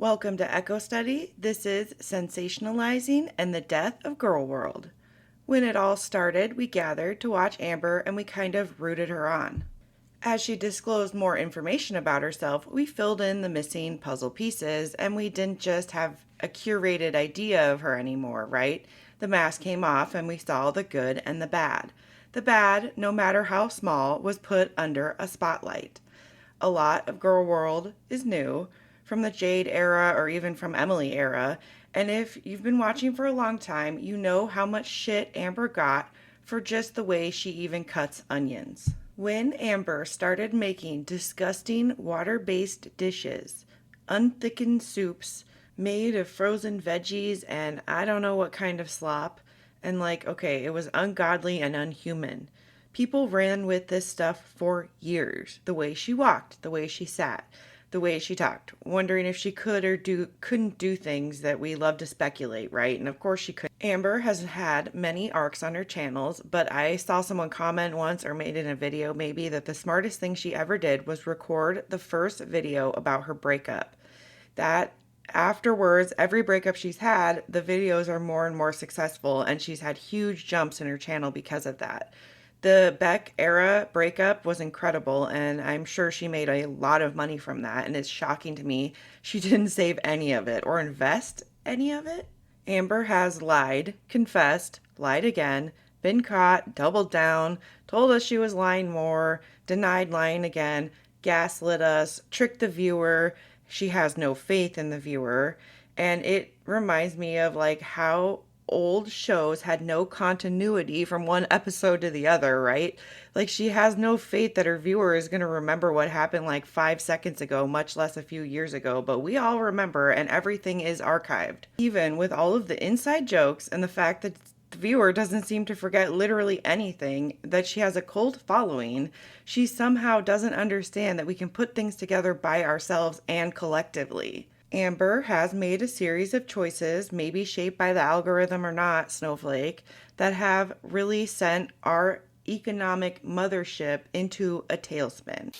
Welcome to Echo Study. This is Sensationalizing and the Death of Gorlworld. When it all started, we gathered to watch Amber and we kind of rooted her on. As she disclosed more information about herself, we filled in the missing puzzle pieces and we didn't just have a curated idea of her anymore, right? The mask came off and we saw the good and the bad. The bad, no matter how small, was put under a spotlight. A lot of Gorlworld is new, from the Jade era or even from Emily era, and if you've been watching for a long time, you know how much shit Amber got for just the way she even cuts onions. When Amber started making disgusting water-based dishes, unthickened soups made of frozen veggies and I don't know what kind of slop, and okay, it was ungodly and unhuman. People ran with this stuff for years. The way she walked, the way she sat, the way she talked, wondering if she could or couldn't do things that we love to speculate, right? And of course she could. Amber has had many arcs on her channels, but I saw someone comment once or made in a video maybe that the smartest thing she ever did was record the first video about her breakup. That afterwards, every breakup she's had, the videos are more and more successful, and she's had huge jumps in her channel because of that. The Beck era breakup was incredible, and I'm sure she made a lot of money from that, and it's shocking to me she didn't save any of it or invest any of it. Amber has lied, confessed, lied again, been caught, doubled down, told us she was lying more, denied lying again, gaslit us, tricked the viewer. She has no faith in the viewer, and it reminds me of how old shows had no continuity from one episode to the other, right? She has no faith that her viewer is going to remember what happened 5 seconds ago, much less a few years ago, but we all remember and everything is archived. Even with all of the inside jokes and the fact that the viewer doesn't seem to forget literally anything, that she has a cult following, she somehow doesn't understand that we can put things together by ourselves and collectively. Amber has made a series of choices, maybe shaped by the algorithm or not, Snowflake, that have really sent our economic mothership into a tailspin.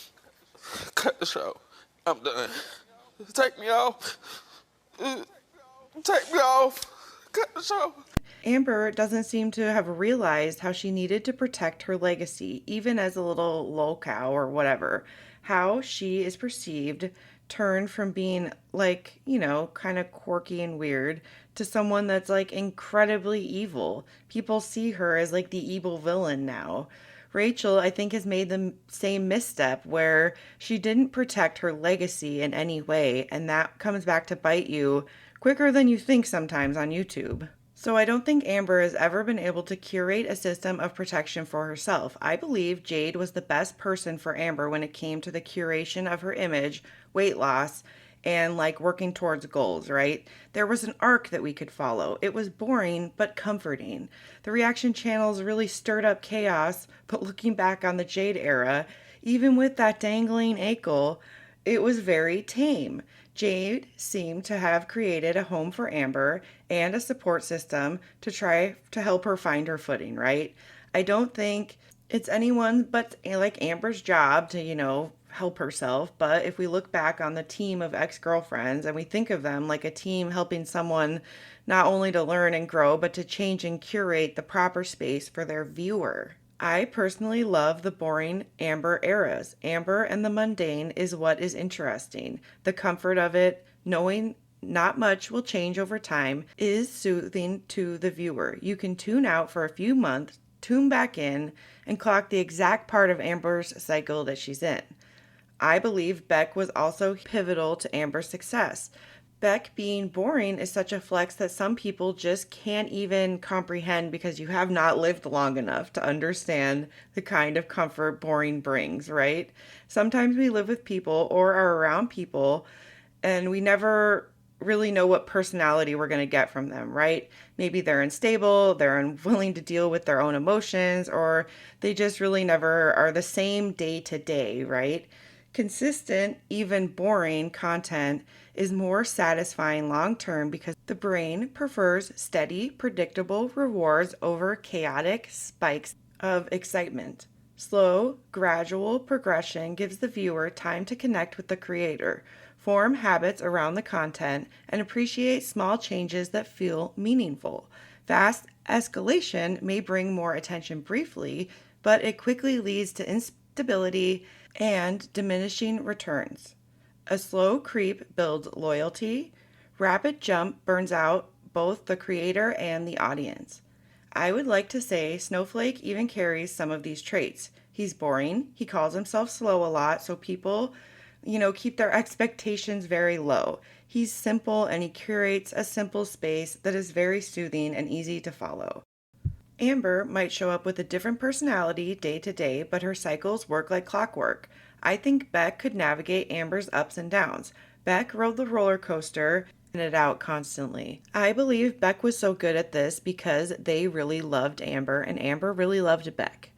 Cut the show. I'm done. Take me off. Take me off. Cut the show. Amber doesn't seem to have realized how she needed to protect her legacy, even as a little lol cow or whatever. How she is perceived turned from being kind of quirky and weird to someone that's incredibly evil. People see her as the evil villain now. Rachel, I think, has made the same misstep where she didn't protect her legacy in any way, and that comes back to bite you quicker than you think sometimes on YouTube. So I don't think Amber has ever been able to curate a system of protection for herself. I believe Jade was the best person for Amber when it came to the curation of her image, weight loss, and working towards goals, right? There was an arc that we could follow. It was boring but comforting. The reaction channels really stirred up chaos, but looking back on the Jade era, even with that dangling ankle, it was very tame. Jade seemed to have created a home for Amber and a support system to try to help her find her footing, right? I don't think it's anyone but Amber's job to, help herself. But if we look back on the team of ex-girlfriends and we think of them like a team helping someone not only to learn and grow, but to change and curate the proper space for their viewer. I personally love the boring Amber eras. Amber and the mundane is what is interesting. The comfort of it, knowing not much will change over time, is soothing to the viewer. You can tune out for a few months, tune back in, and clock the exact part of Amber's cycle that she's in. I believe Beck was also pivotal to Amber's success. Beck being boring is such a flex that some people just can't even comprehend because you have not lived long enough to understand the kind of comfort boring brings, right? Sometimes we live with people or are around people and we never really know what personality we're going to get from them, right? Maybe they're unstable, they're unwilling to deal with their own emotions, or they just really never are the same day to day, right? Consistent, even boring content is more satisfying long term because the brain prefers steady, predictable rewards over chaotic spikes of excitement. Slow, gradual progression gives the viewer time to connect with the creator. form habits around the content, and appreciate small changes that feel meaningful. Fast escalation may bring more attention briefly, but it quickly leads to instability and diminishing returns. A slow creep builds loyalty. Rapid jump burns out both the creator and the audience. I would like to say Snowflake even carries some of these traits. He's boring. He calls himself slow a lot, so people, keep their expectations very low. He's simple and he curates a simple space that is very soothing and easy to follow. Amber might show up with a different personality day to day, but her cycles work like clockwork. I think Beck could navigate Amber's ups and downs. Beck rode the roller coaster and it out constantly. I believe Beck was so good at this because they really loved Amber and Amber really loved Beck.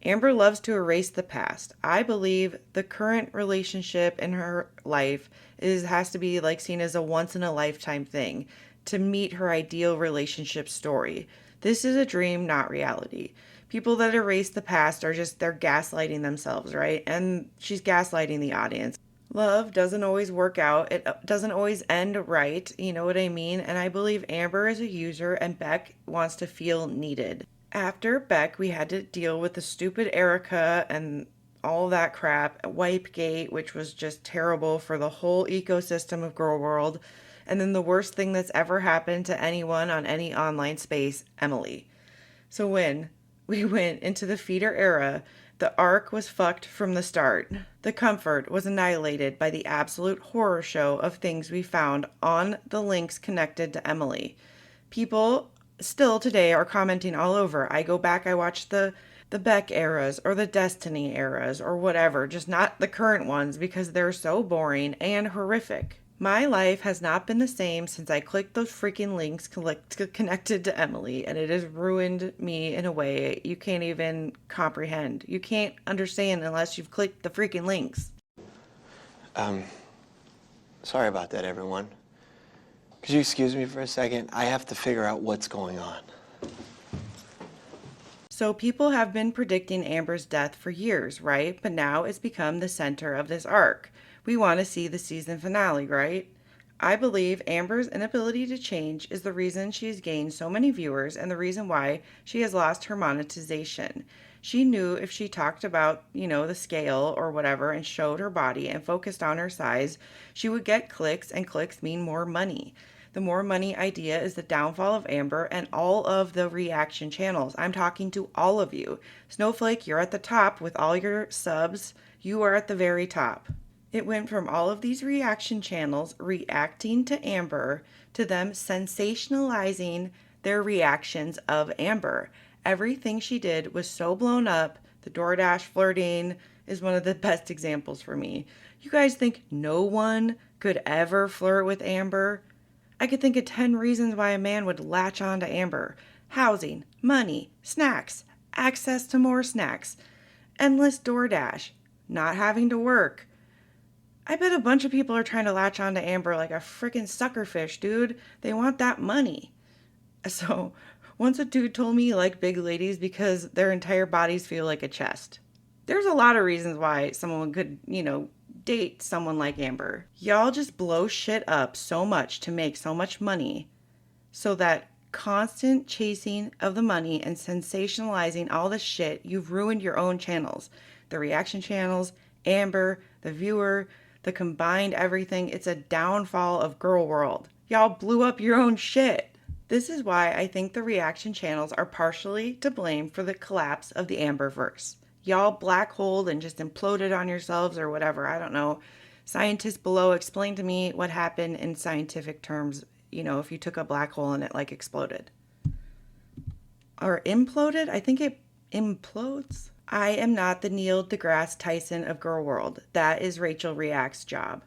Amber loves to erase the past. I believe the current relationship in her life has to be like seen as a once in a lifetime thing to meet her ideal relationship story. This is a dream, not reality. People that erase the past they're gaslighting themselves, right? And she's gaslighting the audience. Love doesn't always work out. It doesn't always end right. You know what I mean? And I believe Amber is a user and Beck wants to feel needed. After Beck, we had to deal with the stupid Erica and all that crap, Wipegate, which was just terrible for the whole ecosystem of Gorlworld. And then the worst thing that's ever happened to anyone on any online space, Emily. So when we went into the feeder era, the arc was fucked from the start. The comfort was annihilated by the absolute horror show of things we found on the links connected to Emily. People still today are commenting all over. I go back, I watch the Beck eras or the Destiny eras or whatever, just not the current ones because they're so boring and horrific. My life has not been the same since I clicked those freaking links connected to Emily, and it has ruined me in a way you can't even comprehend. You can't understand unless you've clicked the freaking links. Sorry about that, everyone. Could you excuse me for a second? I have to figure out what's going on. So people have been predicting Amber's death for years, right? But now it's become the center of this arc. We want to see the season finale, right? I believe Amber's inability to change is the reason she's gained so many viewers and the reason why she has lost her monetization. She knew if she talked about, the scale or whatever and showed her body and focused on her size, she would get clicks, and clicks mean more money. The more money idea is the downfall of Amber and all of the reaction channels. I'm talking to all of you. Snowflake, you're at the top with all your subs. You are at the very top. It went from all of these reaction channels reacting to Amber to them sensationalizing their reactions of Amber. Everything she did was so blown up. The DoorDash flirting is one of the best examples for me. You guys think no one could ever flirt with Amber? I could think of 10 reasons why a man would latch on to Amber. Housing, money, snacks, access to more snacks, endless DoorDash, not having to work. I bet a bunch of people are trying to latch on to Amber like a freaking suckerfish, dude. They want that money. So, once a dude told me he liked big ladies because their entire bodies feel like a chest. There's a lot of reasons why someone could, date someone like Amber. Y'all just blow shit up so much to make so much money so that constant chasing of the money and sensationalizing all the shit, you've ruined your own channels. The reaction channels, Amber, the viewer, the combined everything. It's a downfall of Gorlworld. Y'all blew up your own shit. This is why I think the reaction channels are partially to blame for the collapse of the Amberverse. Y'all black holed and just imploded on yourselves or whatever. I don't know. Scientists below, explain to me what happened in scientific terms, if you took a black hole and it exploded. Or imploded? I think it implodes. I am not the Neil deGrasse Tyson of Gorlworld. That is Rachel React's job.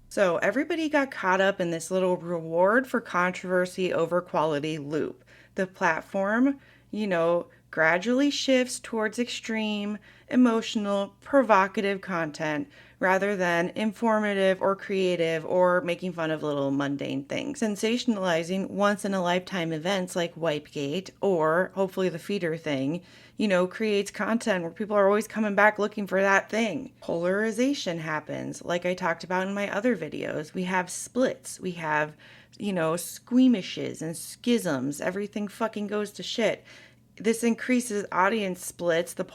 So everybody got caught up in this little reward for controversy over quality loop. The platform, gradually shifts towards extreme, emotional, provocative content, rather than informative or creative or making fun of little mundane things. Sensationalizing once in a lifetime events like Wipegate or hopefully the feeder thing, creates content where people are always coming back looking for that thing. Polarization happens, like I talked about in my other videos. We have splits, we have, squeamishes and schisms. Everything fucking goes to shit. This increases audience splits, the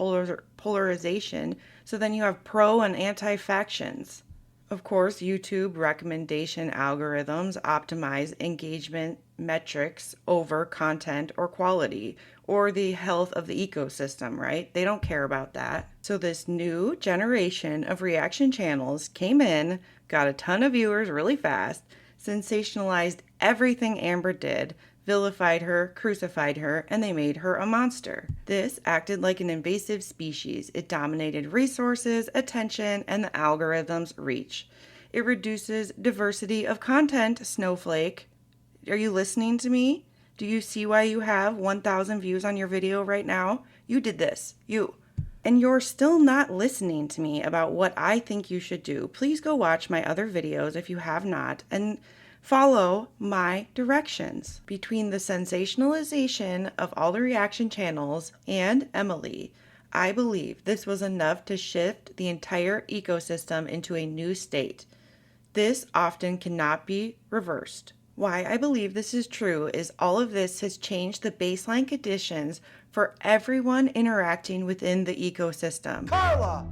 polarization, so then you have pro and anti factions. Of course, YouTube recommendation algorithms optimize engagement metrics over content or quality or the health of the ecosystem, right? They don't care about that. So this new generation of reaction channels came in, got a ton of viewers really fast, sensationalized everything Amber did, vilified her, crucified her, and they made her a monster. This acted like an invasive species. It dominated resources, attention, and the algorithm's reach. It reduces diversity of content, Snowflake. Are you listening to me? Do you see why you have 1,000 views on your video right now? You did this. You. And you're still not listening to me about what I think you should do. Please go watch my other videos if you have not, and follow my directions. Between the sensationalization of all the reaction channels and Emily, I believe this was enough to shift the entire ecosystem into a new state. This often cannot be reversed. Why I believe this is true is all of this has changed the baseline conditions for everyone interacting within the ecosystem. Carla,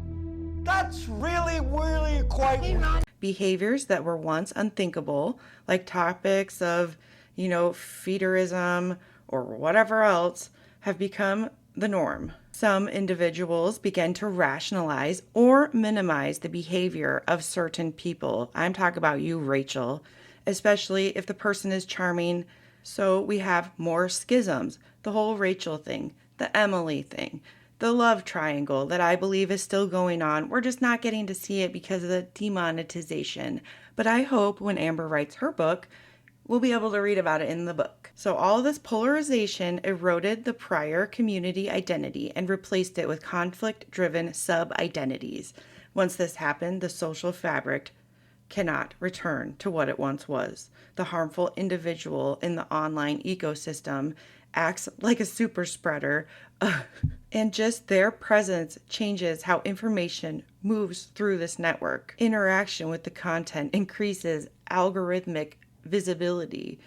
that's really quite... Behaviors that were once unthinkable, like topics of, feederism or whatever else, have become the norm. Some individuals began to rationalize or minimize the behavior of certain people. I'm talking about you, Rachel, especially if the person is charming. So we have more schisms, the whole Rachel thing, the Emily thing, the love triangle that I believe is still going on. We're just not getting to see it because of the demonetization. But I hope when Amber writes her book, we'll be able to read about it in the book. So all this polarization eroded the prior community identity and replaced it with conflict-driven sub-identities. Once this happened, the social fabric cannot return to what it once was. The harmful individual in the online ecosystem acts like a super spreader, and just their presence changes how information moves through this network. Interaction with the content increases algorithmic visibility.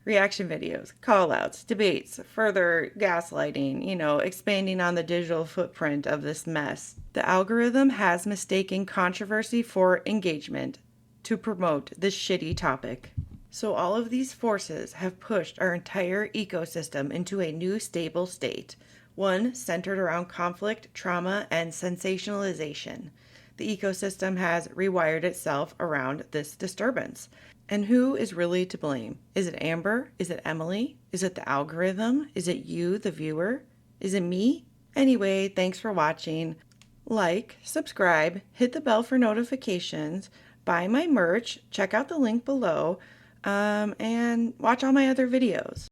Reaction videos, callouts, debates, further gaslighting, expanding on the digital footprint of this mess. The algorithm has mistaken controversy for engagement to promote this shitty topic. So all of these forces have pushed our entire ecosystem into a new stable state, one centered around conflict, trauma, and sensationalization. The ecosystem has rewired itself around this disturbance. And who is really to blame? Is it Amber? Is it Emily? Is it the algorithm? Is it you, the viewer? Is it me? Anyway, thanks for watching. Like, subscribe, hit the bell for notifications, buy my merch, check out the link below, and watch all my other videos.